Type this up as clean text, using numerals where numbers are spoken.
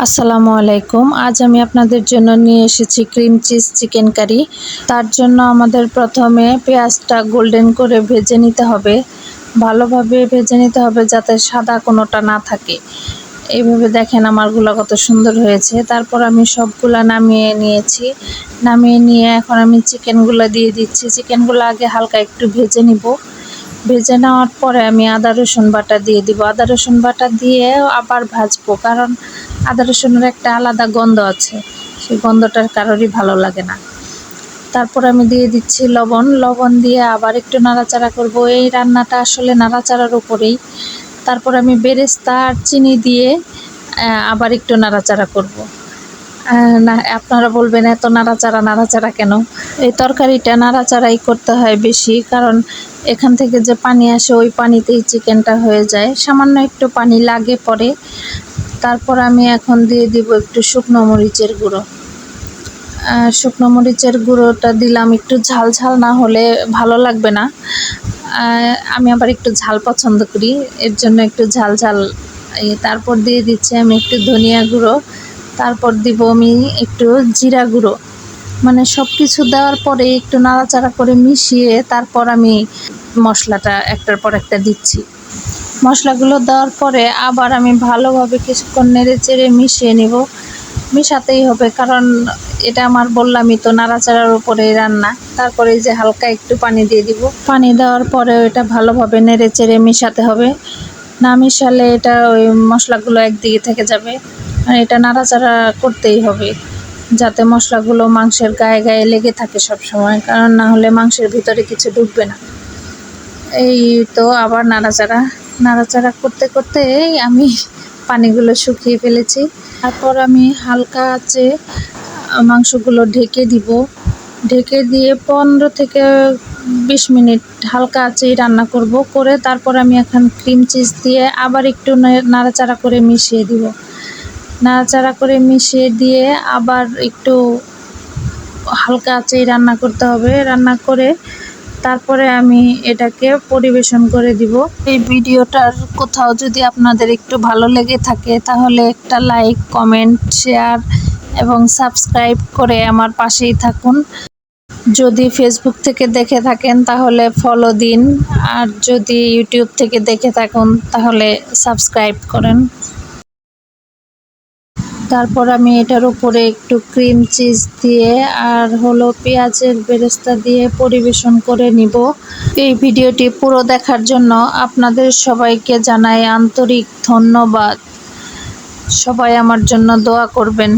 আসসালামু আলাইকুম। আজ আমি আপনাদের জন্য নিয়ে এসেছি ক্রিম চিজ চিকেন কারি। তার জন্য আমাদের প্রথমে পেঁয়াজটা গোল্ডেন করে ভেজে নিতে হবে। ভালোভাবে ভেজে নিতে হবে যাতে সাদা কোনোটা না থাকে। এইভাবে দেখেন আমারগুলো কত সুন্দর হয়েছে। তারপর আমি সবগুলা নামিয়ে নিয়েছি। নামিয়ে নিয়ে এখন আমি চিকেনগুলো দিয়ে দিচ্ছি। চিকেনগুলো আগে হালকা একটু ভেজে নিব। ভেজে নেওয়ার পরে আমি আদা রসুন বাটা দিয়ে দিব। আদা রসুন বাটা দিয়ে আবার ভাজবো, কারণ আদা রসুনের একটা আলাদা গন্ধ আছে, সেই গন্ধটার কারোরই ভালো লাগে না। তারপর আমি দিয়ে দিচ্ছি লবণ। লবণ দিয়ে আবার একটু নাড়াচাড়া করব। এই রান্নাটা আসলে নাড়াচাড়ার উপরেই। তারপর আমি বেরেস্তা আর চিনি দিয়ে আবার একটু নাড়াচাড়া করব। না, আপনারা বলবেন এত নাড়াচাড়া নাড়াচাড়া কেন? এই তরকারিটা নাড়াচাড়াই করতে হয় বেশি, কারণ এখান থেকে যে পানি আসে ওই পানিতেই চিকেনটা হয়ে যায়, সামান্য একটু পানি লাগে পরে। তারপর আমি এখন দিয়ে দিব একটু শুকনো মরিচের গুঁড়ো। শুকনো মরিচের গুঁড়োটা দিলাম, একটু ঝাল ঝাল না হলে ভালো লাগবে না। আমি আবার একটু ঝাল পছন্দ করি, এর জন্য একটু ঝাল ঝাল। তারপর দিয়ে দিচ্ছি আমি একটু ধনিয়া গুঁড়ো। তারপর দিব আমি একটু জিরা গুঁড়ো। মানে সব কিছু দেওয়ার পরে একটু নাড়াচাড়া করে মিশিয়ে তারপর আমি মশলাটা একটার পর একটা দিচ্ছি। মশলাগুলো দেওয়ার পরে আবার আমি ভালোভাবে কিছুক্ষণ নেড়ে চেড়ে মিশিয়ে নিব। মেশাতেই হবে, কারণ এটা আমার বললামই তো নাড়াচাড়ার উপরে রান্না। তারপরে যে হালকা একটু পানি দিয়ে দিব। পানি দেওয়ার পরে এটা ভালোভাবে নেড়ে চেড়ে মেশাতে হবে। না মেশালে এটা ওই মশলাগুলো একদিকে থেকে যাবে। আর এটা নাড়াচাড়া করতেই হবে, যাতে মশলাগুলো মাংসের গায়ে গায়ে লেগে থাকে সব সময়, কারণ না হলে মাংসের ভিতরে কিছু ঢুকবে না। এই তো আবার নাড়াচাড়া নাড়াচাড়া করতে করতে আমি পানিগুলো শুকিয়ে ফেলেছি। তারপর আমি হালকা আঁচে মাংসগুলো ঢেকে দিব। ঢেকে দিয়ে 15 থেকে 20 মিনিট হালকা আঁচেই রান্না করব। করে তারপর আমি এখন ক্রিম চিজ দিয়ে আবার একটু নাড়াচাড়া করে মিশিয়ে দিব। নাড়াচাড়া করে মিশিয়ে দিয়ে আবার একটু হালকা আঁচেই রান্না করতে হবে। রান্না করে তারপরে আমি এটাকে পরিবেশন করে দিব। এই ভিডিওটার কোথাও যদি আপনাদের একটু ভালো লেগে থাকে তাহলে একটা লাইক, কমেন্ট, শেয়ার এবং সাবস্ক্রাইব করে আমার পাশেই থাকুন। যদি ফেসবুক থেকে দেখে থাকেন তাহলে ফলো দিন, আর যদি ইউটিউব থেকে দেখে থাকুন তাহলে সাবস্ক্রাইব করেন। তারপর আমি এটার উপরে একটু ক্রিম চিজ দিয়ে আর হলো পেঁয়াজের বেরেস্তা দিয়ে পরিবেশন করে নিব। এই ভিডিওটি পুরো দেখার জন্য আপনাদের সবাইকে জানাই আন্তরিক ধন্যবাদ। সবাই আমার জন্য দোয়া করবেন।